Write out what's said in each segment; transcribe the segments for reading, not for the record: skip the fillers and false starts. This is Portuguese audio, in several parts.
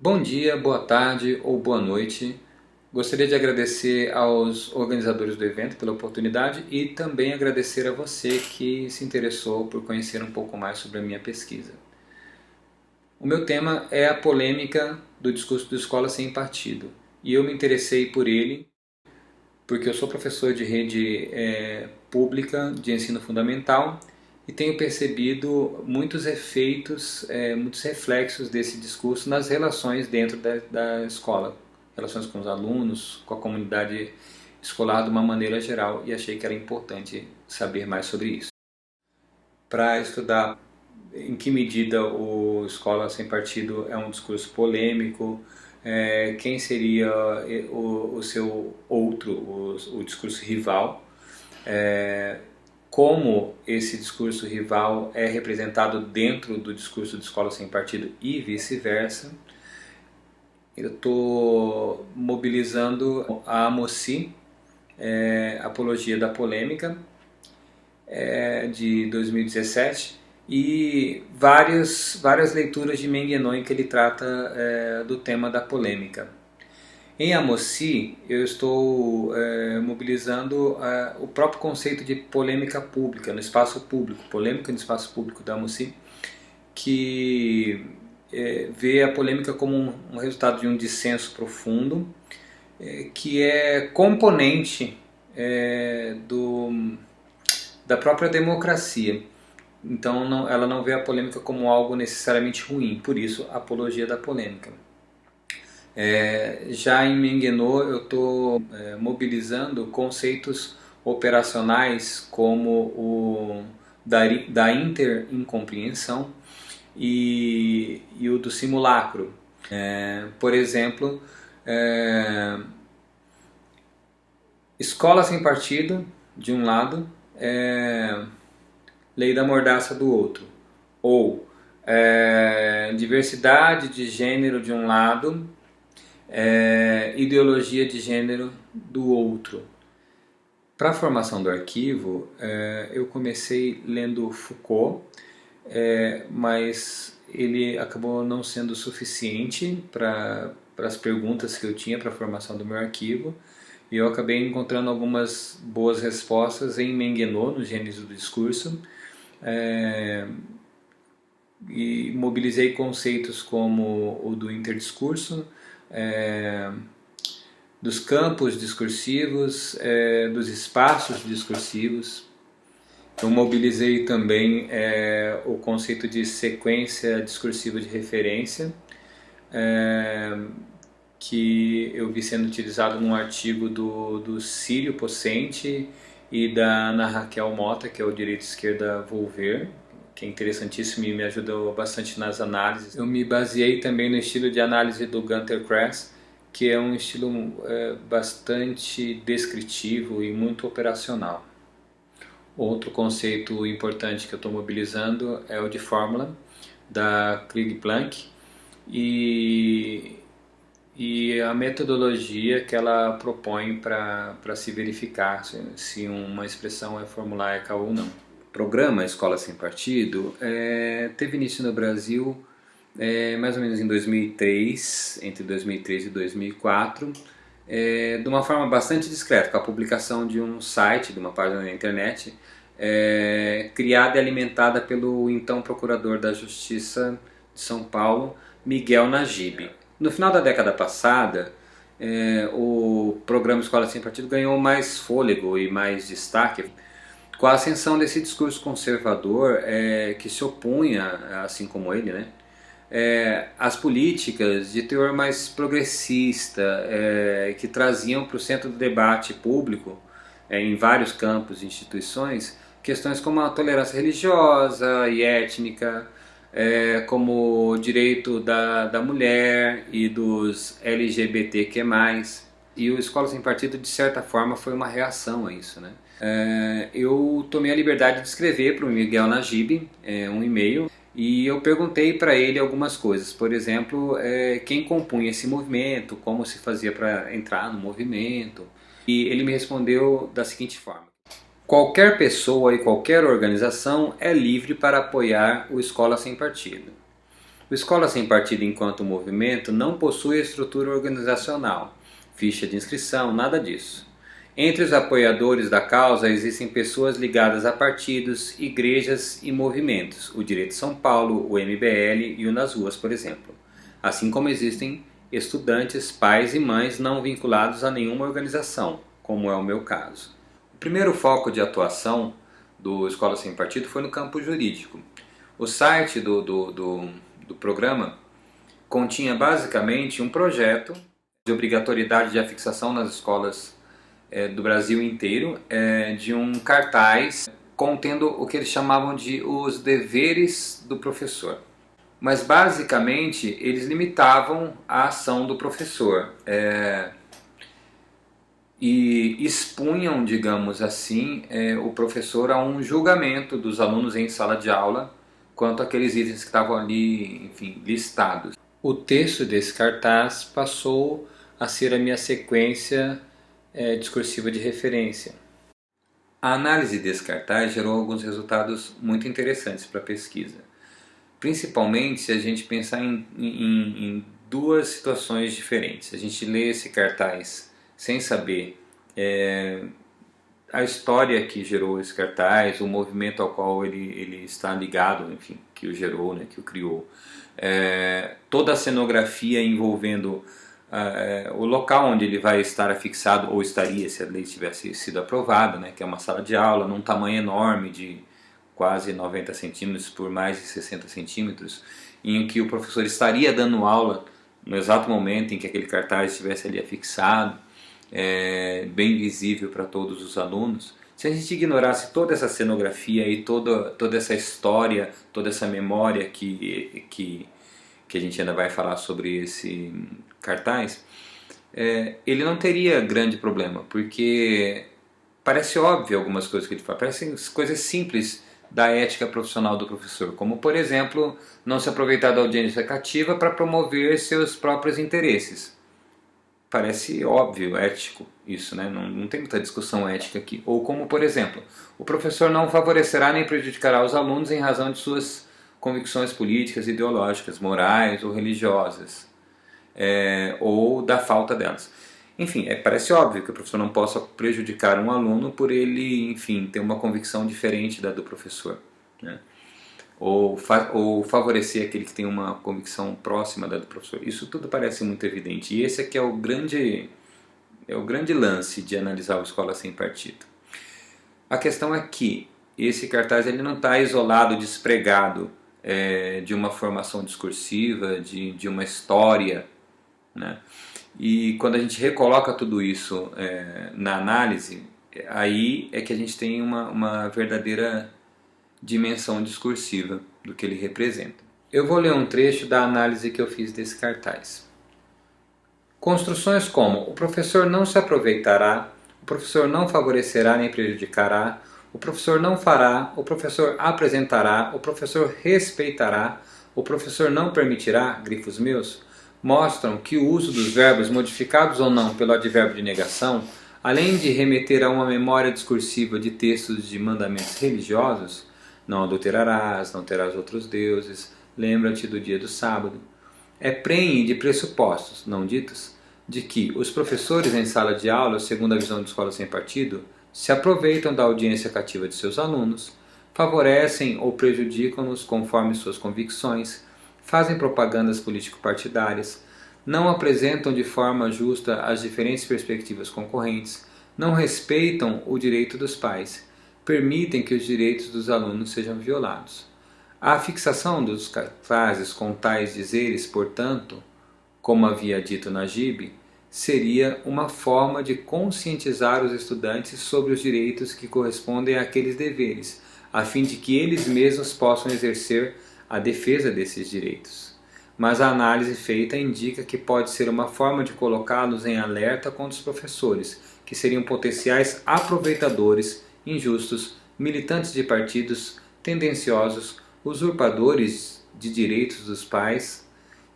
Bom dia, boa tarde ou boa noite. Gostaria de agradecer aos organizadores do evento pela oportunidade e também agradecer a você que se interessou por conhecer um pouco mais sobre a minha pesquisa. O meu tema é a polêmica do discurso de escola sem partido e eu me interessei por ele porque eu sou professor de rede pública de ensino fundamental e tenho percebido muitos efeitos, muitos reflexos desse discurso nas relações dentro da escola, relações com os alunos, com a comunidade escolar de uma maneira geral, e achei que era importante saber mais sobre isso. Para estudar em que medida o Escola Sem Partido é um discurso polêmico, quem seria o seu outro, o discurso rival, como esse discurso rival é representado dentro do discurso de Escola Sem Partido e vice-versa. Eu estou mobilizando a AMOCI, Apologia da Polêmica, de 2017, e várias leituras de Menguenot em que ele trata do tema da polêmica. Em AMOCI, eu estou mobilizando o próprio conceito de polêmica pública no espaço público, polêmica no espaço público da AMOCI, que vê a polêmica como um resultado de um dissenso profundo, que é componente da própria democracia. Então ela não vê a polêmica como algo necessariamente ruim, por isso a apologia da polêmica. Já em Menguenot eu estou mobilizando conceitos operacionais como o da interincompreensão e o do simulacro. Por exemplo, escola sem partido, de um lado, lei da mordaça do outro. Ou diversidade de gênero de um lado, ideologia de gênero do outro. Para a formação do arquivo, eu comecei lendo Foucault, mas ele acabou não sendo suficiente para as perguntas que eu tinha para a formação do meu arquivo, e eu acabei encontrando algumas boas respostas em Menguenot, no Gênese do Discurso, e mobilizei conceitos como o do interdiscurso, dos campos discursivos, dos espaços discursivos. Eu mobilizei também o conceito de sequência discursiva de referência, que eu vi sendo utilizado num artigo do Círio Pocente e da Ana Raquel Mota, que é o Direito Esquerda Volver, que é interessantíssimo e me ajudou bastante nas análises. Eu me baseei também no estilo de análise do Günter Grass, que é um estilo bastante descritivo e muito operacional. Outro conceito importante que eu estou mobilizando é o de fórmula, da Krieg-Planck, e a metodologia que ela propõe para se verificar se uma expressão é formulaica ou não. O programa Escola Sem Partido teve início no Brasil mais ou menos em 2003, entre 2003 e 2004, de uma forma bastante discreta, com a publicação de um site, de uma página na internet, criada e alimentada pelo então Procurador da Justiça de São Paulo, Miguel Najib. No final da década passada, o programa Escola Sem Partido ganhou mais fôlego e mais destaque com a ascensão desse discurso conservador que se opunha, assim como ele, né, às políticas de teor mais progressista, que traziam para o centro do debate público, em vários campos e instituições, questões como a tolerância religiosa e étnica, como o direito da mulher e dos LGBTQ+. E o Escola Sem Partido, de certa forma, foi uma reação a isso, né? Eu tomei a liberdade de escrever para o Miguel Najib um e-mail, e eu perguntei para ele algumas coisas. Por exemplo, quem compunha esse movimento, como se fazia para entrar no movimento. E ele me respondeu da seguinte forma: qualquer pessoa e qualquer organização é livre para apoiar o Escola Sem Partido. O Escola Sem Partido enquanto movimento não possui estrutura organizacional, ficha de inscrição, nada disso. Entre os apoiadores da causa existem pessoas ligadas a partidos, igrejas e movimentos, o Direito São Paulo, o MBL e o Nas Ruas, por exemplo. Assim como existem estudantes, pais e mães não vinculados a nenhuma organização, como é o meu caso. O primeiro foco de atuação do Escola Sem Partido foi no campo jurídico. O site do programa continha basicamente um projeto de obrigatoriedade de afixação nas escolas do Brasil inteiro, de um cartaz contendo o que eles chamavam de os deveres do professor. Mas basicamente eles limitavam a ação do professor e expunham, digamos assim, o professor a um julgamento dos alunos em sala de aula quanto àqueles itens que estavam ali, enfim, listados. O texto desse cartaz passou a ser a minha sequência discursiva de referência. A análise desse cartaz gerou alguns resultados muito interessantes para a pesquisa. Principalmente se a gente pensar em duas situações diferentes. A gente lê esse cartaz sem saber a história que gerou esse cartaz, o movimento ao qual ele está ligado, enfim, que o gerou, né, que o criou. Toda a cenografia envolvendo o local onde ele vai estar afixado, ou estaria se a lei tivesse sido aprovada, né, que é uma sala de aula num tamanho enorme de quase 90 centímetros por mais de 60 centímetros, em que o professor estaria dando aula no exato momento em que aquele cartaz estivesse ali afixado, bem visível para todos os alunos. Se a gente ignorasse toda essa cenografia e toda essa história, toda essa memória que a gente ainda vai falar sobre esse cartaz, ele não teria grande problema, porque parece óbvio algumas coisas que ele fala, parecem coisas simples da ética profissional do professor, como por exemplo, não se aproveitar da audiência cativa para promover seus próprios interesses. Parece óbvio, ético isso, né? Não tem muita discussão ética aqui. Ou como, por exemplo, o professor não favorecerá nem prejudicará os alunos em razão de suas convicções políticas, ideológicas, morais ou religiosas, ou da falta delas. Enfim, parece óbvio que o professor não possa prejudicar um aluno por ele, enfim, ter uma convicção diferente da do professor, né? Ou favorecer aquele que tem uma convicção próxima da do professor. Isso tudo parece muito evidente. E esse aqui é o grande lance de analisar a Escola Sem Partido. A questão é que esse cartaz ele não está isolado, despregado de uma formação discursiva, de uma história, né? E quando a gente recoloca tudo isso na análise, aí é que a gente tem uma verdadeira dimensão discursiva do que ele representa. Eu vou ler um trecho da análise que eu fiz desse cartaz. Construções como: o professor não se aproveitará, o professor não favorecerá nem prejudicará, o professor não fará, o professor apresentará, o professor respeitará, o professor não permitirá, grifos meus, mostram que o uso dos verbos modificados ou não pelo advérbio de negação, além de remeter a uma memória discursiva de textos de mandamentos religiosos, não adulterarás, não terás outros deuses, lembra-te do dia do sábado, prenhe de pressupostos, não ditos, de que os professores em sala de aula, segundo a visão de Escola Sem Partido, se aproveitam da audiência cativa de seus alunos, favorecem ou prejudicam-nos conforme suas convicções, fazem propagandas político-partidárias, não apresentam de forma justa as diferentes perspectivas concorrentes, não respeitam o direito dos pais, permitem que os direitos dos alunos sejam violados. A fixação dos cartazes com tais dizeres, portanto, como havia dito Najib, seria uma forma de conscientizar os estudantes sobre os direitos que correspondem àqueles deveres, a fim de que eles mesmos possam exercer a defesa desses direitos. Mas a análise feita indica que pode ser uma forma de colocá-los em alerta contra os professores, que seriam potenciais aproveitadores, injustos, militantes de partidos, tendenciosos, usurpadores de direitos dos pais,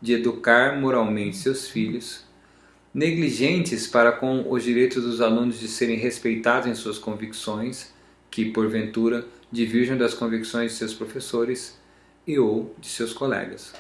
de educar moralmente seus filhos, negligentes para com os direitos dos alunos de serem respeitados em suas convicções, que porventura divergem das convicções de seus professores e ou de seus colegas.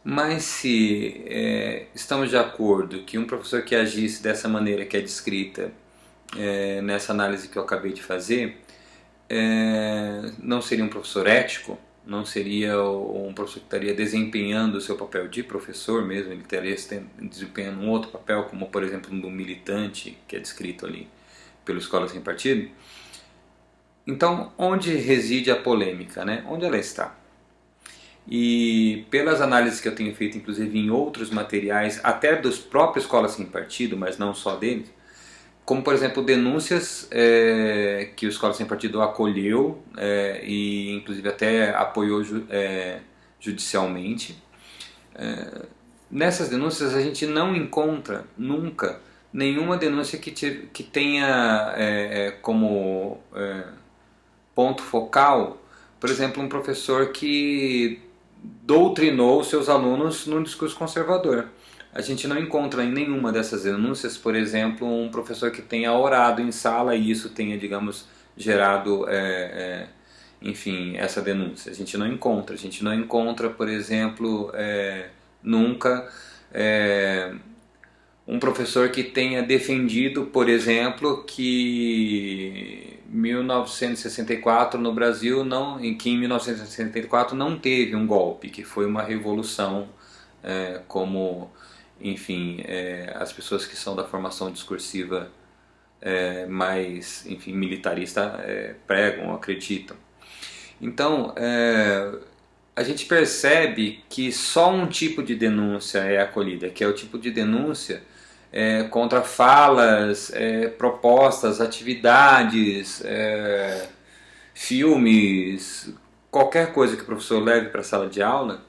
Mas se estamos de acordo que um professor que agisse dessa maneira que é descrita nessa análise que eu acabei de fazer, não seria um professor ético, não seria um professor que estaria desempenhando o seu papel de professor mesmo, ele estaria desempenhando um outro papel, como por exemplo um do militante, que é descrito ali pelo Escola Sem Partido. Então, onde reside a polêmica, né? Onde ela está? E pelas análises que eu tenho feito, inclusive em outros materiais, até dos próprios Escolas Sem Partido, mas não só deles, como por exemplo denúncias que o Escola Sem Partido acolheu e inclusive até apoiou judicialmente. Nessas denúncias a gente não encontra nunca nenhuma denúncia que tenha como ponto focal, por exemplo, um professor que doutrinou seus alunos num discurso conservador. A gente não encontra em nenhuma dessas denúncias, por exemplo, um professor que tenha orado em sala e isso tenha, digamos, gerado, enfim, essa denúncia. A gente não encontra. A gente não encontra, por exemplo, nunca um professor que tenha defendido, por exemplo, que 1964 no Brasil que em 1964 não teve um golpe, que foi uma revolução, como, enfim, as pessoas que são da formação discursiva mais, enfim, militarista pregam, acreditam. Então, a gente percebe que só um tipo de denúncia é acolhida, que é o tipo de denúncia contra falas, propostas, atividades, filmes, qualquer coisa que o professor leve para a sala de aula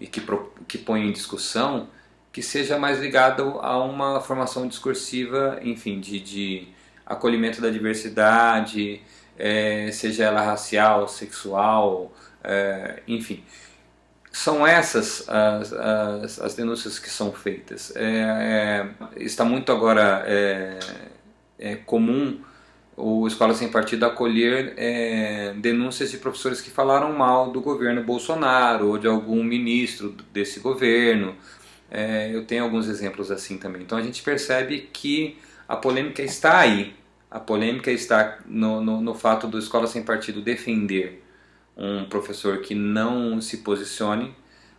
e que ponha em discussão, que seja mais ligado a uma formação discursiva, enfim, de acolhimento da diversidade, seja ela racial, sexual, enfim. São essas as denúncias que são feitas. Está muito agora comum o Escola Sem Partido acolher denúncias de professores que falaram mal do governo Bolsonaro ou de algum ministro desse governo. Eu tenho alguns exemplos assim também. Então a gente percebe que a polêmica está aí. A polêmica está no fato do Escola Sem Partido defender um professor que não se posicione,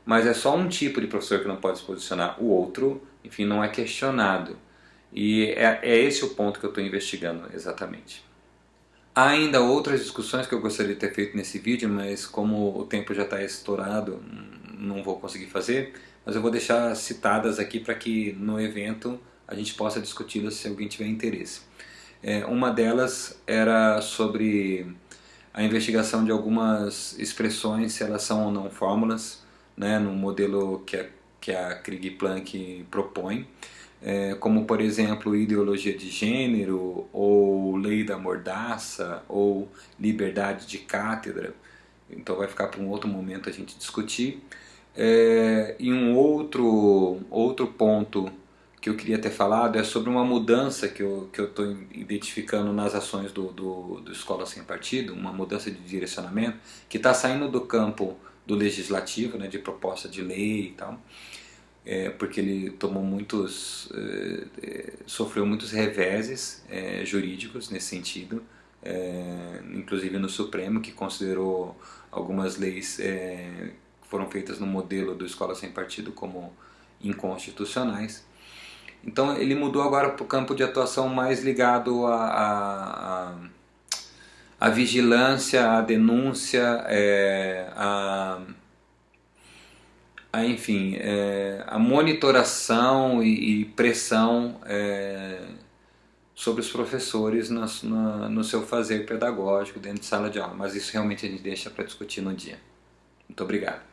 mas é só um tipo de professor que não pode se posicionar. O outro, enfim, não é questionado. E é esse o ponto que eu estou investigando exatamente. Há ainda outras discussões que eu gostaria de ter feito nesse vídeo, mas como o tempo já está estourado, não vou conseguir fazer, mas eu vou deixar citadas aqui para que no evento a gente possa discuti-las se alguém tiver interesse. Uma delas era sobre a investigação de algumas expressões, se elas são ou não fórmulas, né, no modelo que a Krieg-Planck propõe, como por exemplo ideologia de gênero, ou lei da mordaça, ou liberdade de cátedra. Então vai ficar para um outro momento a gente discutir. E um outro ponto que eu queria ter falado é sobre uma mudança que eu estou identificando nas ações do Escola Sem Partido, uma mudança de direcionamento que está saindo do campo do legislativo, né, de proposta de lei e tal, porque ele tomou sofreu muitos reveses jurídicos nesse sentido, inclusive no Supremo, que considerou algumas leis que foram feitas no modelo do Escola Sem Partido como inconstitucionais. Então ele mudou agora para o campo de atuação mais ligado à vigilância, à denúncia, enfim, a monitoração e pressão sobre os professores no seu fazer pedagógico dentro de sala de aula. Mas isso realmente a gente deixa para discutir no dia. Muito obrigado.